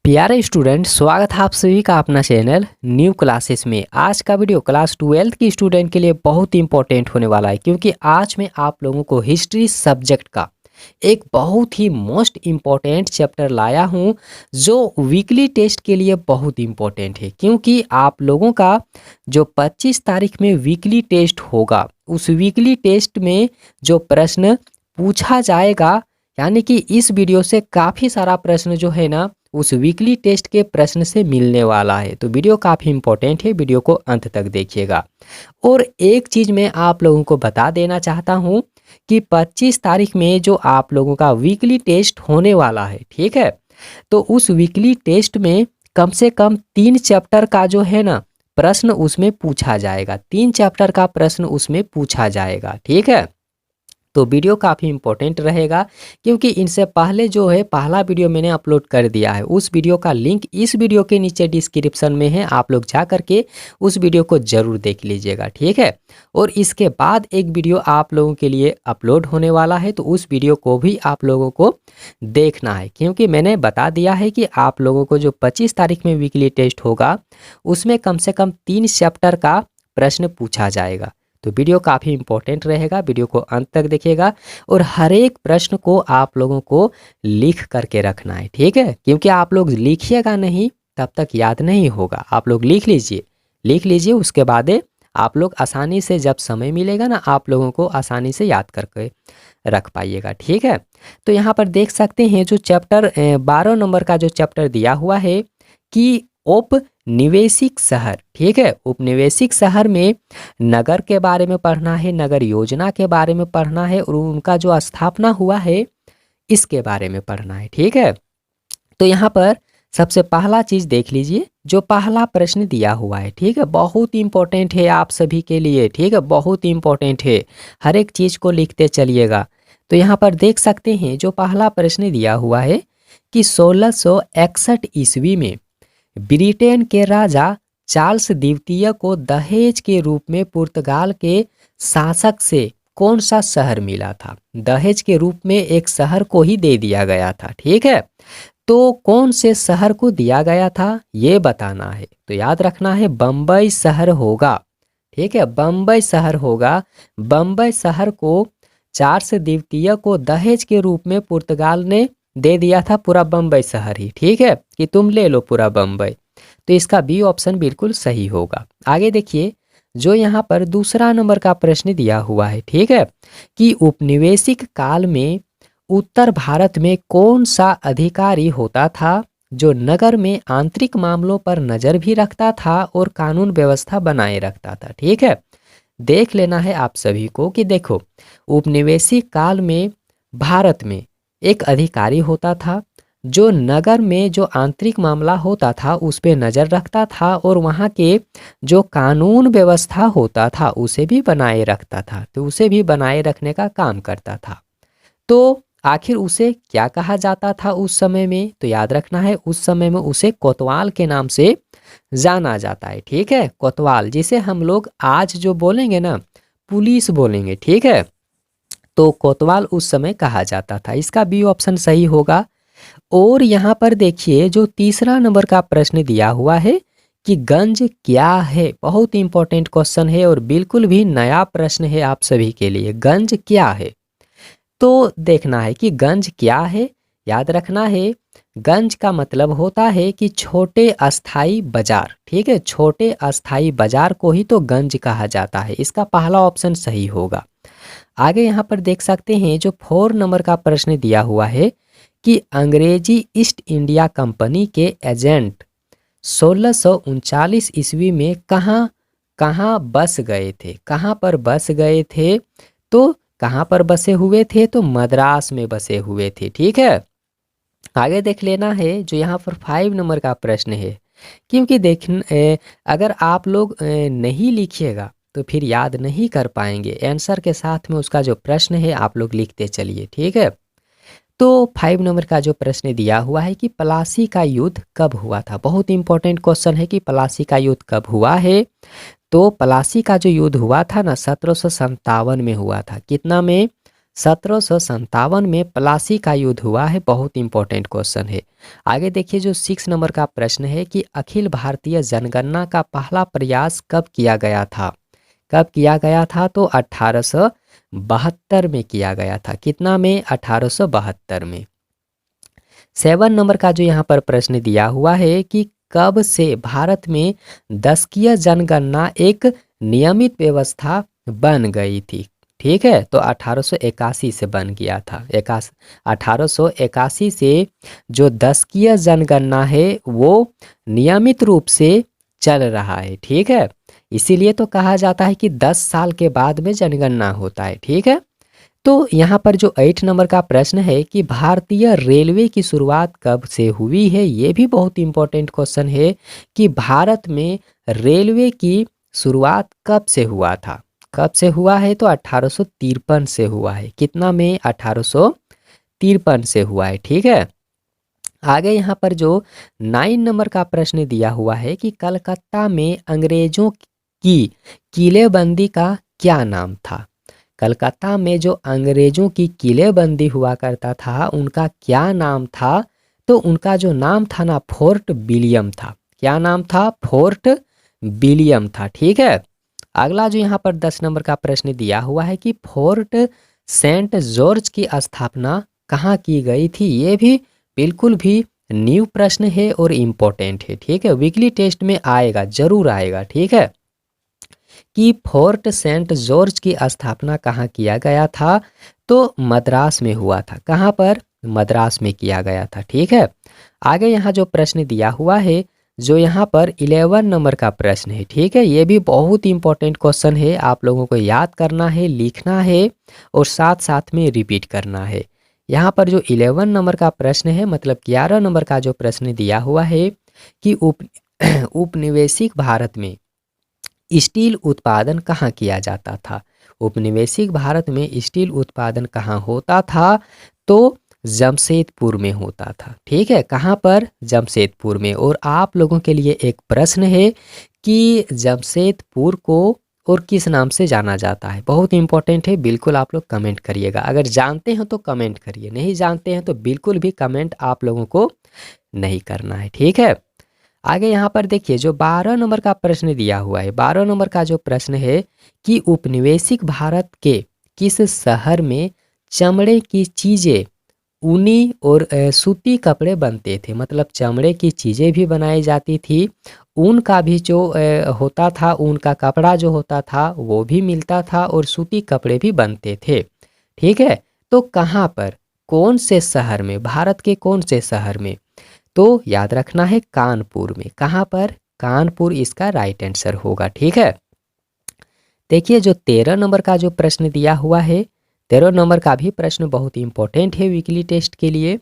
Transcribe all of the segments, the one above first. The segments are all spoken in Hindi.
प्यारे स्टूडेंट, स्वागत है आप सभी का अपना चैनल न्यू क्लासेस में। आज का वीडियो क्लास 12th की स्टूडेंट के लिए बहुत इंपॉर्टेंट होने वाला है, क्योंकि आज मैं आप लोगों को हिस्ट्री सब्जेक्ट का एक बहुत ही मोस्ट इम्पॉर्टेंट चैप्टर लाया हूं, जो वीकली टेस्ट के लिए बहुत इंपॉर्टेंट है। क्योंकि आप लोगों का जो 25 तारीख में वीकली टेस्ट होगा, उस वीकली टेस्ट में जो प्रश्न पूछा जाएगा, यानी कि इस वीडियो से काफ़ी सारा प्रश्न जो है ना उस वीकली टेस्ट के प्रश्न से मिलने वाला है। तो वीडियो काफ़ी इंपॉर्टेंट है, वीडियो को अंत तक देखिएगा। और एक चीज़ मैं आप लोगों को बता देना चाहता हूं कि 25 तारीख में जो आप लोगों का वीकली टेस्ट होने वाला है, ठीक है, तो उस वीकली टेस्ट में कम से कम 3 चैप्टर का जो है ना प्रश्न उसमें पूछा जाएगा। 3 चैप्टर का प्रश्न उसमें पूछा जाएगा, ठीक है। तो वीडियो काफ़ी इंपॉर्टेंट रहेगा, क्योंकि इनसे पहले जो है पहला वीडियो मैंने अपलोड कर दिया है। उस वीडियो का लिंक इस वीडियो के नीचे डिस्क्रिप्शन में है, आप लोग जा करके उस वीडियो को ज़रूर देख लीजिएगा, ठीक है। और इसके बाद एक वीडियो आप लोगों के लिए अपलोड होने वाला है, तो उस वीडियो को भी आप लोगों को देखना है, क्योंकि मैंने बता दिया है कि आप लोगों को जो 25 तारीख में वीकली टेस्ट होगा उसमें कम से कम 3 चैप्टर का प्रश्न पूछा जाएगा। तो वीडियो काफ़ी इंपॉर्टेंट रहेगा, वीडियो को अंत तक देखिएगा और हर एक प्रश्न को आप लोगों को लिख करके रखना है, ठीक है। क्योंकि आप लोग लिखिएगा नहीं तब तक याद नहीं होगा। आप लोग लिख लीजिए, उसके बाद आप लोग आसानी से जब समय मिलेगा ना आप लोगों को आसानी से याद करके रख पाइएगा, ठीक है। तो यहाँ पर देख सकते हैं जो चैप्टर 12 नंबर का जो चैप्टर दिया हुआ है कि उपनिवेशिक शहर, ठीक है। उपनिवेशिक शहर में नगर के बारे में पढ़ना है, नगर योजना के बारे में पढ़ना है और उनका जो स्थापना हुआ है इसके बारे में पढ़ना है, ठीक है। तो यहाँ पर सबसे पहला चीज़ देख लीजिए, जो पहला प्रश्न दिया हुआ है, ठीक है, बहुत इंपॉर्टेंट है आप सभी के लिए, ठीक है, बहुत इंपॉर्टेंट है। हर एक चीज़ को लिखते चलिएगा। तो यहाँ पर देख सकते हैं जो पहला प्रश्न दिया हुआ है कि 1661 ईस्वी में ब्रिटेन के राजा चार्ल्स द्वितीय को दहेज के रूप में पुर्तगाल के शासक से कौन सा शहर मिला था। दहेज के रूप में एक शहर को ही दे दिया गया था, ठीक है। तो कौन से शहर को दिया गया था ये बताना है। तो याद रखना है बम्बई शहर होगा, ठीक है, बम्बई शहर होगा। बम्बई शहर को चार्ल्स द्वितीय को दहेज के रूप में पुर्तगाल ने दे दिया था, पूरा बम्बई शहर ही, ठीक है, कि तुम ले लो पूरा बम्बई। तो इसका बी ऑप्शन बिल्कुल सही होगा। आगे देखिए जो यहाँ पर दूसरा नंबर का प्रश्न दिया हुआ है, ठीक है, कि उपनिवेशिक काल में उत्तर भारत में कौन सा अधिकारी होता था जो नगर में आंतरिक मामलों पर नजर भी रखता था और कानून व्यवस्था बनाए रखता था, ठीक है। देख लेना है आप सभी को कि देखो उपनिवेशिक काल में भारत में एक अधिकारी होता था जो नगर में जो आंतरिक मामला होता था उस पे नज़र रखता था और वहाँ के जो कानून व्यवस्था होता था उसे भी बनाए रखता था, तो उसे भी बनाए रखने का काम करता था। तो आखिर उसे क्या कहा जाता था उस समय में, तो याद रखना है उस समय में उसे कोतवाल के नाम से जाना जाता है, ठीक है, कोतवाल, जिसे हम लोग आज जो बोलेंगे ना पुलिस बोलेंगे, ठीक है। तो कोतवाल उस समय कहा जाता था, इसका बी ऑप्शन सही होगा। और यहाँ पर देखिए जो तीसरा नंबर का प्रश्न दिया हुआ है कि गंज क्या है, बहुत इंपॉर्टेंट क्वेश्चन है और बिल्कुल भी नया प्रश्न है आप सभी के लिए। गंज क्या है, तो देखना है कि गंज क्या है। याद रखना है गंज का मतलब होता है कि छोटे अस्थाई बाजार, ठीक है, छोटे अस्थाई बाजार को ही तो गंज कहा जाता है। इसका पहला ऑप्शन सही होगा। आगे यहाँ पर देख सकते हैं जो 4 नंबर का प्रश्न दिया हुआ है कि अंग्रेजी ईस्ट इंडिया कंपनी के एजेंट 1639 ईस्वी में कहाँ बस गए थे, कहाँ पर बस गए थे, तो कहाँ पर बसे हुए थे, तो मद्रास में बसे हुए थे, ठीक है। आगे देख लेना है जो यहाँ पर 5 नंबर का प्रश्न है, क्योंकि अगर आप लोग नहीं लिखिएगा तो फिर याद नहीं कर पाएंगे। आंसर के साथ में उसका जो प्रश्न है आप लोग लिखते चलिए, ठीक है। तो 5 नंबर का जो प्रश्न दिया हुआ है कि प्लासी का युद्ध कब हुआ था, बहुत इंपॉर्टेंट क्वेश्चन है कि प्लासी का युद्ध कब हुआ है। तो प्लासी का जो युद्ध हुआ था ना 1757 में हुआ था। कितना में, 1757 में प्लासी का युद्ध हुआ है। बहुत इंपॉर्टेंट क्वेश्चन है। आगे देखिए जो 6 नंबर का प्रश्न है कि अखिल भारतीय जनगणना का पहला प्रयास कब किया गया था। कब किया गया था तो 1872 में किया गया था। कितना में 1872 में। 7 नंबर का जो यहाँ पर प्रश्न दिया हुआ है कि कब से भारत में दशकीय जनगणना एक नियमित व्यवस्था बन गई थी। ठीक है, तो 1881 से बन गया था। 1881 से जो दशकीय जनगणना है वो नियमित रूप से चल रहा है। ठीक है, इसीलिए तो कहा जाता है कि 10 साल के बाद में जनगणना होता है। ठीक है, तो यहाँ पर जो 8 नंबर का प्रश्न है कि भारतीय रेलवे की शुरुआत कब से हुई है। ये भी बहुत इंपॉर्टेंट क्वेश्चन है कि भारत में रेलवे की शुरुआत कब से हुआ था। कब से हुआ है तो 1853 से हुआ है। कितना में 1853 से हुआ है। ठीक है, आगे यहाँ पर जो 9 नंबर का प्रश्न दिया हुआ है कि कलकत्ता में अंग्रेजों की किलेबंदी का क्या नाम था। कलकत्ता में जो अंग्रेजों की किलेबंदी हुआ करता था उनका क्या नाम था तो उनका जो नाम था ना फोर्ट विलियम था। क्या नाम था, फोर्ट विलियम था। ठीक है, अगला जो यहाँ पर 10 नंबर का प्रश्न दिया हुआ है कि फोर्ट सेंट जॉर्ज की स्थापना कहाँ की गई थी। ये भी बिल्कुल भी न्यू प्रश्न है और इम्पोर्टेंट है। ठीक है, वीकली टेस्ट में आएगा, जरूर आएगा। ठीक है, कि फोर्ट सेंट जॉर्ज की स्थापना कहाँ किया गया था तो मद्रास में हुआ था। कहाँ पर, मद्रास में किया गया था। ठीक है, आगे यहाँ जो प्रश्न दिया हुआ है जो यहाँ पर 11 नंबर का प्रश्न है। ठीक है, ये भी बहुत इंपॉर्टेंट क्वेश्चन है। आप लोगों को याद करना है, लिखना है और साथ साथ में रिपीट करना है। यहाँ पर जो 11 नंबर का प्रश्न है मतलब 11 नंबर का जो प्रश्न दिया हुआ है कि उपनिवेशिक भारत में स्टील उत्पादन कहाँ किया जाता था। उपनिवेशिक भारत में स्टील उत्पादन कहाँ होता था तो जमशेदपुर में होता था। ठीक है, कहाँ पर, जमशेदपुर में। और आप लोगों के लिए एक प्रश्न है कि जमशेदपुर को और किस नाम से जाना जाता है। बहुत इंपॉर्टेंट है, बिल्कुल आप लोग कमेंट करिएगा। अगर जानते हैं तो कमेंट करिए, नहीं जानते हैं तो बिल्कुल भी कमेंट आप लोगों को नहीं करना है। ठीक है, आगे यहाँ पर देखिए जो 12 नंबर का प्रश्न दिया हुआ है। 12 नंबर का जो प्रश्न है कि उपनिवेशिक भारत के किस शहर में चमड़े की चीज़ें, ऊनी और सूती कपड़े बनते थे। मतलब चमड़े की चीज़ें भी बनाई जाती थी, ऊन का भी जो होता था, ऊन का कपड़ा जो होता था वो भी मिलता था और सूती कपड़े भी बनते थे। ठीक है, तो कहाँ पर, कौन से शहर में, भारत के कौन से शहर में तो याद रखना है कानपुर में। कहाँ पर, कानपुर इसका राइट आंसर होगा। ठीक है, देखिए जो 13 नंबर का जो प्रश्न दिया हुआ है, 13 नंबर का भी प्रश्न बहुत इंपॉर्टेंट है वीकली टेस्ट के लिए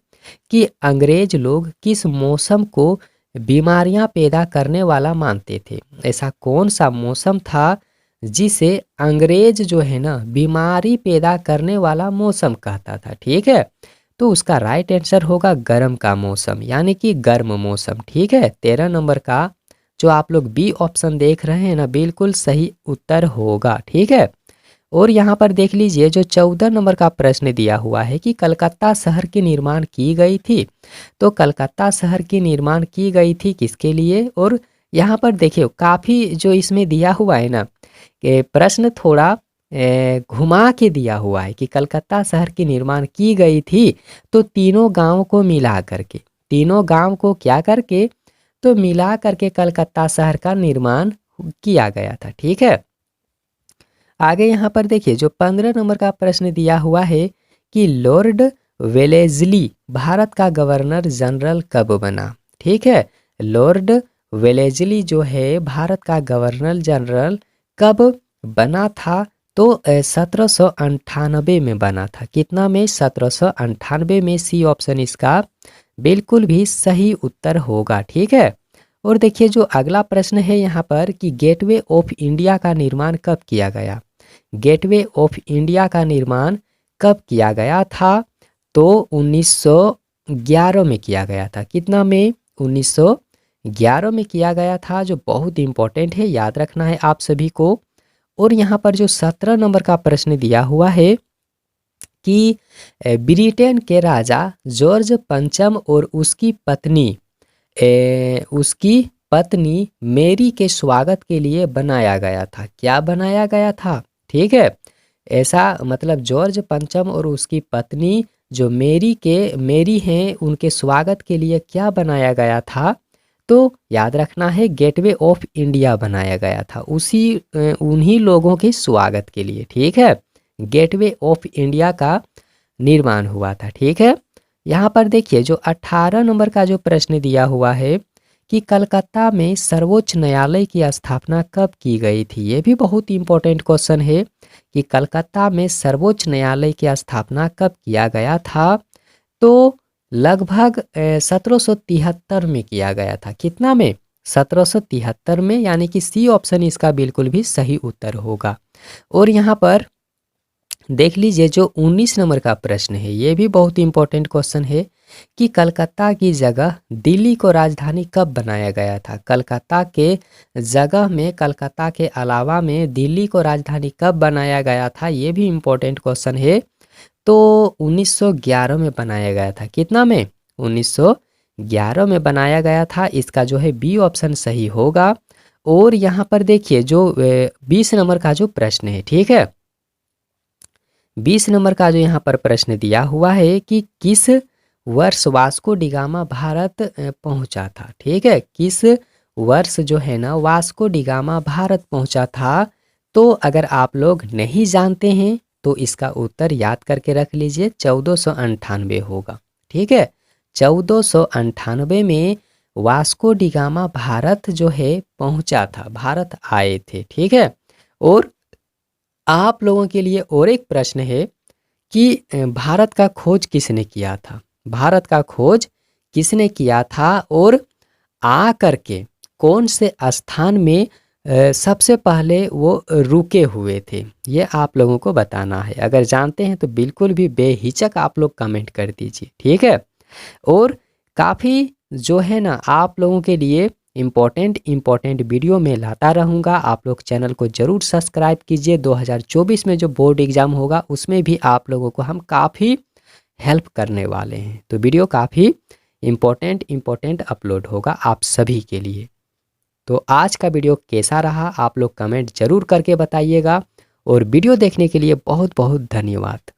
कि अंग्रेज लोग किस मौसम को बीमारियां पैदा करने वाला मानते थे। ऐसा कौन सा मौसम था जिसे अंग्रेज जो है ना बीमारी पैदा करने वाला मौसम कहता था। ठीक है, तो उसका राइट आंसर होगा गर्म का मौसम, यानी कि गर्म मौसम। ठीक है, 13 नंबर का जो आप लोग बी ऑप्शन देख रहे हैं ना बिल्कुल सही उत्तर होगा। ठीक है, और यहाँ पर देख लीजिए जो 14 नंबर का प्रश्न दिया हुआ है कि कलकत्ता शहर की निर्माण की गई थी। तो कलकत्ता शहर की निर्माण की गई थी किसके लिए। और यहाँ पर देखिए काफ़ी जो इसमें दिया हुआ है ना कि प्रश्न थोड़ा घुमा के दिया हुआ है कि कलकत्ता शहर की निर्माण की गई थी तो तीनों गांव को मिला करके, तीनों गांव को क्या करके तो मिला करके कलकत्ता शहर का निर्माण किया गया था। ठीक है, आगे यहाँ पर देखिए जो 15 नंबर का प्रश्न दिया हुआ है कि लॉर्ड वेलेस्ली भारत का गवर्नर जनरल कब बना। ठीक है, लॉर्ड वेलेस्ली जो है भारत का गवर्नर जनरल कब बना था तो 1798 में बना था। कितना में, 1798 में। सी ऑप्शन इसका बिल्कुल भी सही उत्तर होगा। ठीक है, और देखिए जो अगला प्रश्न है यहाँ पर कि गेटवे ऑफ इंडिया का निर्माण कब किया गया। गेटवे ऑफ इंडिया का निर्माण कब किया गया था तो 1911 में किया गया था। कितना में, 1911 में किया गया था, जो बहुत इंपॉर्टेंट है, याद रखना है आप सभी को। और यहाँ पर जो 17 नंबर का प्रश्न दिया हुआ है कि ब्रिटेन के राजा जॉर्ज पंचम और उसकी पत्नी मेरी के स्वागत के लिए बनाया गया था। क्या बनाया गया था? ठीक है, ऐसा मतलब जॉर्ज पंचम और उसकी पत्नी जो मेरी हैं उनके स्वागत के लिए क्या बनाया गया था? तो याद रखना है गेटवे ऑफ इंडिया बनाया गया था उन्हीं लोगों के स्वागत के लिए। ठीक है, गेटवे ऑफ इंडिया का निर्माण हुआ था। ठीक है, यहाँ पर देखिए जो 18 नंबर का जो प्रश्न दिया हुआ है कि कलकत्ता में सर्वोच्च न्यायालय की स्थापना कब की गई थी। ये भी बहुत इंपॉर्टेंट क्वेश्चन है कि कलकत्ता में सर्वोच्च न्यायालय की स्थापना कब किया गया था। तो लगभग 1773 में किया गया था। कितना में? 1773 में, यानी कि सी ऑप्शन इसका बिल्कुल भी सही उत्तर होगा। और यहाँ पर देख लीजिए जो 19 नंबर का प्रश्न है, ये भी बहुत इंपॉर्टेंट क्वेश्चन है कि कलकत्ता की जगह दिल्ली को राजधानी कब बनाया गया था। कलकत्ता के जगह में, कलकत्ता के अलावा में दिल्ली को राजधानी कब बनाया गया था, ये भी इंपॉर्टेंट क्वेश्चन है। तो 1911 में बनाया गया था। कितना में? 1911 में बनाया गया था। इसका जो है बी ऑप्शन सही होगा। और यहाँ पर देखिए जो 20 नंबर का जो प्रश्न है, ठीक है, 20 नंबर का जो यहाँ पर प्रश्न दिया हुआ है कि किस वर्ष वास्को डिगामा भारत पहुँचा था। ठीक है, किस वर्ष जो है ना वास्को डिगामा भारत पहुँचा था। तो अगर आप लोग नहीं जानते हैं तो इसका उत्तर याद करके रख लीजिए, 1498 होगा। ठीक है, 1498 में वास्को डिगामा भारत जो है पहुँचा था, भारत आए थे। ठीक है, और आप लोगों के लिए और एक प्रश्न है कि भारत का खोज किसने किया था। भारत का खोज किसने किया था और आ करके कौन से स्थान में सबसे पहले वो रुके हुए थे, ये आप लोगों को बताना है। अगर जानते हैं तो बिल्कुल भी बेहिचक आप लोग कमेंट कर दीजिए। ठीक है, और काफ़ी जो है ना आप लोगों के लिए इम्पोर्टेंट वीडियो में लाता रहूँगा। आप लोग चैनल को ज़रूर सब्सक्राइब कीजिए। 2024 में जो बोर्ड एग्ज़ाम होगा उसमें भी आप लोगों को हम काफ़ी हेल्प करने वाले हैं। तो वीडियो काफ़ी इम्पोर्टेंट अपलोड होगा आप सभी के लिए। तो आज का वीडियो कैसा रहा आप लोग कमेंट ज़रूर करके बताइएगा। और वीडियो देखने के लिए बहुत बहुत धन्यवाद।